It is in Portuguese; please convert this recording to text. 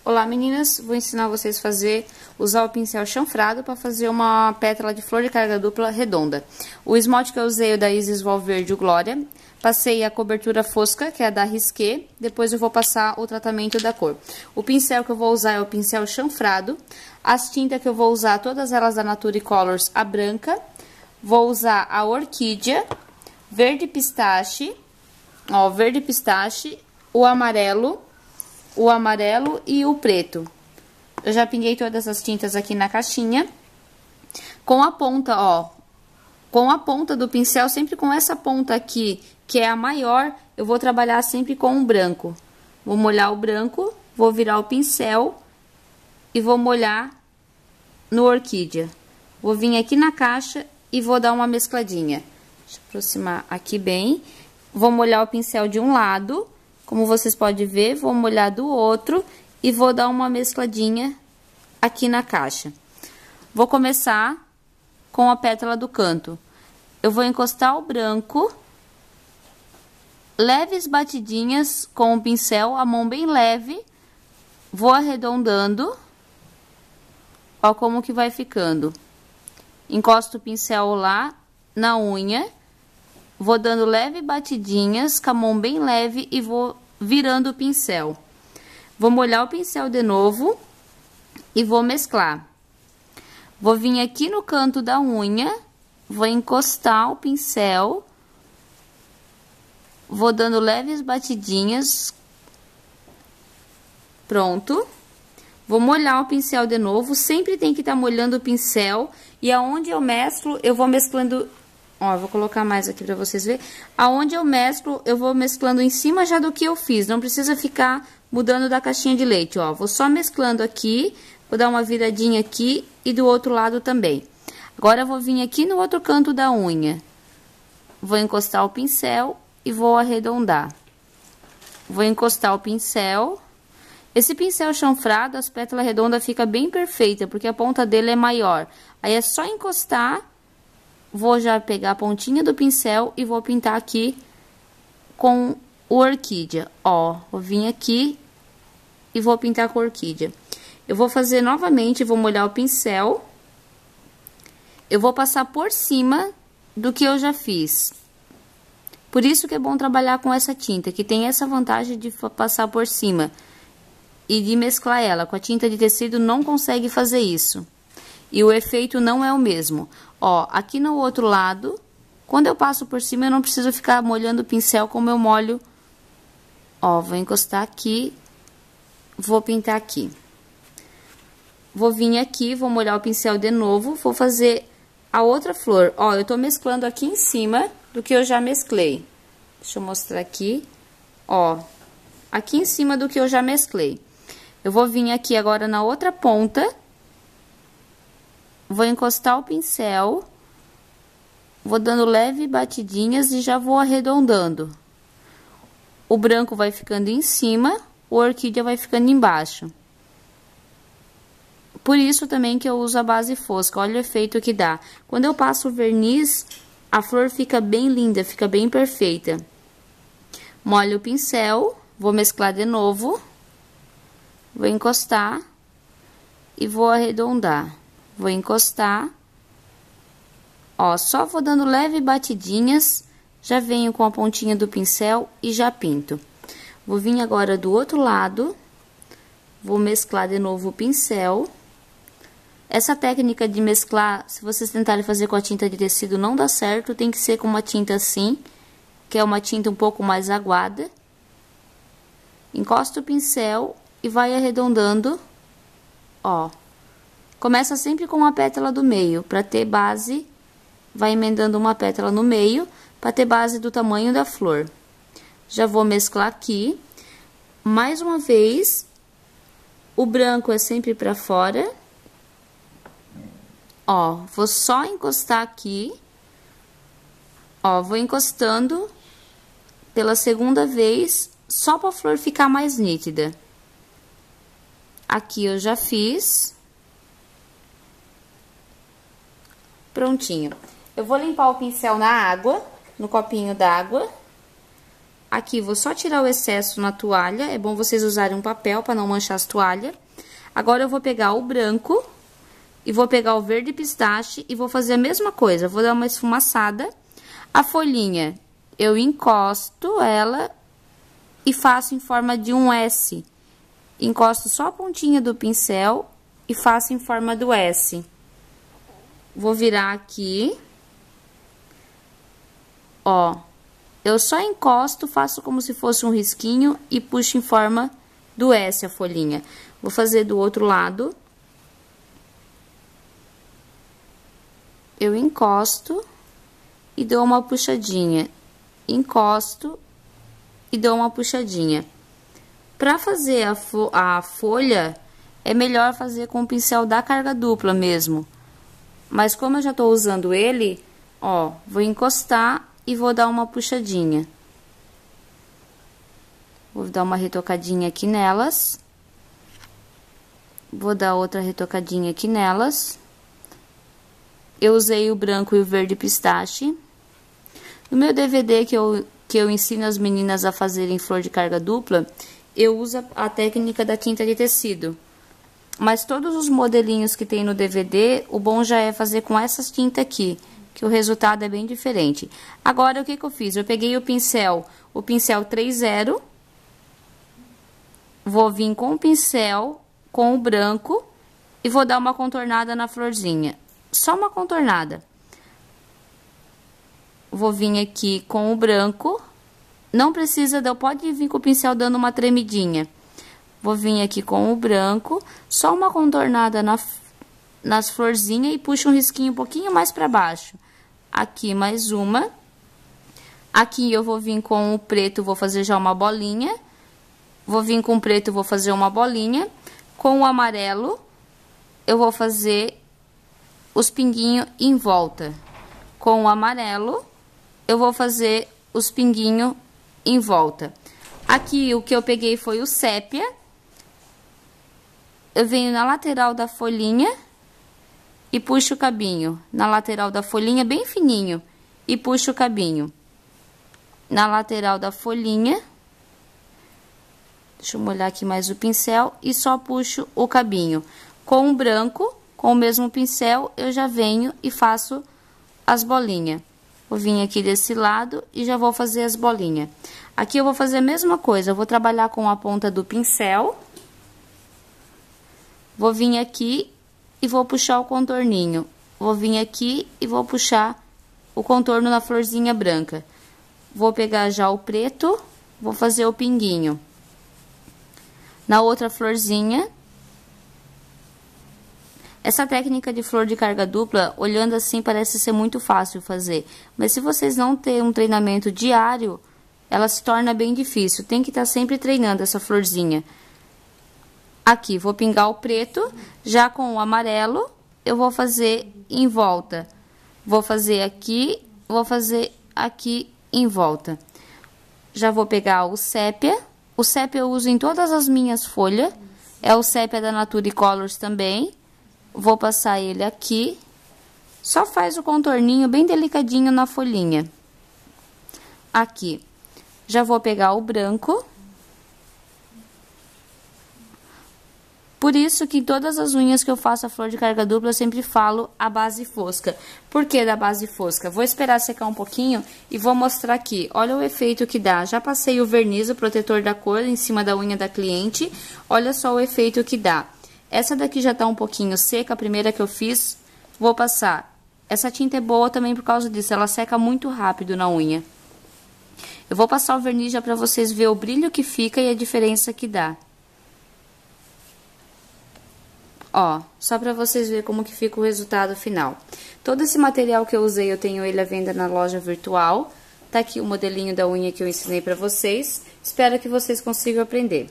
Olá meninas, vou ensinar vocês a usar o pincel chanfrado para fazer uma pétala de flor de carga dupla redonda. O esmalte que eu usei é o da Isis Valverde, o Glória. Passei a cobertura fosca, que é a da Risqué, depois eu vou passar o tratamento da cor. O pincel que eu vou usar é o pincel chanfrado. As tintas que eu vou usar, todas elas da Nature Colors, a branca. Vou usar a orquídea, verde pistache, ó, verde pistache, o amarelo e o preto. Eu já pinguei todas as tintas aqui na caixinha. Com a ponta, ó, com a ponta do pincel, sempre com essa ponta aqui, que é a maior, eu vou trabalhar sempre com o branco. Vou molhar o branco, vou virar o pincel e vou molhar no orquídea. Vou vir aqui na caixa e vou dar uma mescladinha. Deixa eu aproximar aqui bem. Vou molhar o pincel de um lado. Como vocês podem ver, vou molhar do outro e vou dar uma mescladinha aqui na caixa. Vou começar com a pétala do canto. Eu vou encostar o branco, leves batidinhas com o pincel, a mão bem leve, vou arredondando, ó como que vai ficando. Encosto o pincel lá na unha. Vou dando leve batidinhas, com a mão bem leve e vou virando o pincel. Vou molhar o pincel de novo e vou mesclar. Vou vir aqui no canto da unha, vou encostar o pincel, vou dando leves batidinhas. Pronto. Vou molhar o pincel de novo, sempre tem que estar molhando o pincel, e aonde eu mesclo, eu vou mesclando. Ó, vou colocar mais aqui pra vocês verem. Aonde eu mesclo, eu vou mesclando em cima já do que eu fiz. Não precisa ficar mudando da caixinha de leite, ó. Vou só mesclando aqui, vou dar uma viradinha aqui e do outro lado também. Agora, eu vou vir aqui no outro canto da unha. Vou encostar o pincel e vou arredondar. Vou encostar o pincel. Esse pincel chanfrado, as pétalas redondas fica bem perfeita, porque a ponta dele é maior. Aí, é só encostar. Vou já pegar a pontinha do pincel e vou pintar aqui com o orquídea. Ó, vou vir aqui e vou pintar com a orquídea. Eu vou fazer novamente, vou molhar o pincel. Eu vou passar por cima do que eu já fiz. Por isso que é bom trabalhar com essa tinta, que tem essa vantagem de passar por cima e de mesclar ela. Com a tinta de tecido não consegue fazer isso. E o efeito não é o mesmo. Ó, aqui no outro lado, quando eu passo por cima, eu não preciso ficar molhando o pincel como eu molho. Ó, vou encostar aqui, vou pintar aqui. Vou vir aqui, vou molhar o pincel de novo, vou fazer a outra flor. Ó, eu tô mesclando aqui em cima do que eu já mesclei. Deixa eu mostrar aqui. Ó, aqui em cima do que eu já mesclei. Eu vou vir aqui agora na outra ponta. Vou encostar o pincel, vou dando leve batidinhas e já vou arredondando. O branco vai ficando em cima, o orquídea vai ficando embaixo. Por isso também que eu uso a base fosca, olha o efeito que dá. Quando eu passo o verniz, a flor fica bem linda, fica bem perfeita. Molho o pincel, vou mesclar de novo, vou encostar e vou arredondar. Vou encostar, ó, só vou dando leve batidinhas, já venho com a pontinha do pincel e já pinto. Vou vir agora do outro lado, vou mesclar de novo o pincel. Essa técnica de mesclar, se vocês tentarem fazer com a tinta de tecido, não dá certo, tem que ser com uma tinta assim, que é uma tinta um pouco mais aguada. Encosta o pincel e vai arredondando, ó. Começa sempre com uma pétala do meio, para ter base, vai emendando uma pétala no meio, para ter base do tamanho da flor. Já vou mesclar aqui. Mais uma vez, o branco é sempre para fora. Ó, vou só encostar aqui. Ó, vou encostando pela segunda vez, só para a flor ficar mais nítida. Aqui eu já fiz. Prontinho. Eu vou limpar o pincel na água, no copinho d'água. Aqui, vou só tirar o excesso na toalha. É bom vocês usarem um papel para não manchar as toalhas. Agora, eu vou pegar o branco e vou pegar o verde pistache e vou fazer a mesma coisa. Vou dar uma esfumaçada. A folhinha, eu encosto ela e faço em forma de um S. Encosto só a pontinha do pincel e faço em forma do S. Vou virar aqui. Ó, eu só encosto, faço como se fosse um risquinho e puxo em forma do S a folhinha. Vou fazer do outro lado. Eu encosto e dou uma puxadinha. Encosto e dou uma puxadinha. Para fazer a folha, é melhor fazer com o pincel da carga dupla mesmo. Mas como eu já tô usando ele, ó, vou encostar e vou dar uma puxadinha. Vou dar uma retocadinha aqui nelas. Vou dar outra retocadinha aqui nelas. Eu usei o branco e o verde pistache. No meu DVD que eu ensino as meninas a fazerem flor de carga dupla, eu uso a técnica da tinta de tecido. Mas todos os modelinhos que tem no DVD, o bom já é fazer com essas tintas aqui, que o resultado é bem diferente. Agora, o que que eu fiz? Eu peguei o pincel 3.0, vou vir com o pincel, com o branco, e vou dar uma contornada na florzinha. Só uma contornada. Vou vir aqui com o branco, não precisa, pode vir com o pincel dando uma tremidinha. Vou vir aqui com o branco, só uma contornada nas florzinhas e puxo um risquinho um pouquinho mais para baixo. Aqui mais uma. Aqui eu vou vir com o preto, vou fazer já uma bolinha. Vou vir com o preto, vou fazer uma bolinha. Com o amarelo, eu vou fazer os pinguinhos em volta. Com o amarelo, eu vou fazer os pinguinhos em volta. Aqui o que eu peguei foi o sépia. Eu venho na lateral da folhinha e puxo o cabinho. Na lateral da folhinha, bem fininho, e puxo o cabinho. Na lateral da folhinha, deixa eu molhar aqui mais o pincel e só puxo o cabinho. Com o branco, com o mesmo pincel, eu já venho e faço as bolinhas. Vou vir aqui desse lado e já vou fazer as bolinhas. Aqui eu vou fazer a mesma coisa, eu vou trabalhar com a ponta do pincel. Vou vir aqui e vou puxar o contorninho. Vou vir aqui e vou puxar o contorno na florzinha branca. Vou pegar já o preto, vou fazer o pinguinho. Na outra florzinha. Essa técnica de flor de carga dupla, olhando assim, parece ser muito fácil fazer. Mas se vocês não terem um treinamento diário, ela se torna bem difícil. Tem que estar sempre treinando essa florzinha. Aqui, vou pingar o preto, já com o amarelo, eu vou fazer em volta. Vou fazer aqui em volta. Já vou pegar o sépia. O sépia eu uso em todas as minhas folhas. É o sépia da Nature Colors também. Vou passar ele aqui. Só faz o contorninho bem delicadinho na folhinha. Aqui. Já vou pegar o branco. Por isso que todas as unhas que eu faço a flor de carga dupla, eu sempre falo a base fosca. Por que da base fosca? Vou esperar secar um pouquinho e vou mostrar aqui. Olha o efeito que dá. Já passei o verniz, o protetor da cor, em cima da unha da cliente. Olha só o efeito que dá. Essa daqui já tá um pouquinho seca, a primeira que eu fiz, vou passar. Essa tinta é boa também por causa disso, ela seca muito rápido na unha. Eu vou passar o verniz já pra vocês verem o brilho que fica e a diferença que dá. Ó, só pra vocês verem como que fica o resultado final. Todo esse material que eu usei, eu tenho ele à venda na loja virtual. Tá aqui o modelinho da unha que eu ensinei pra vocês. Espero que vocês consigam aprender.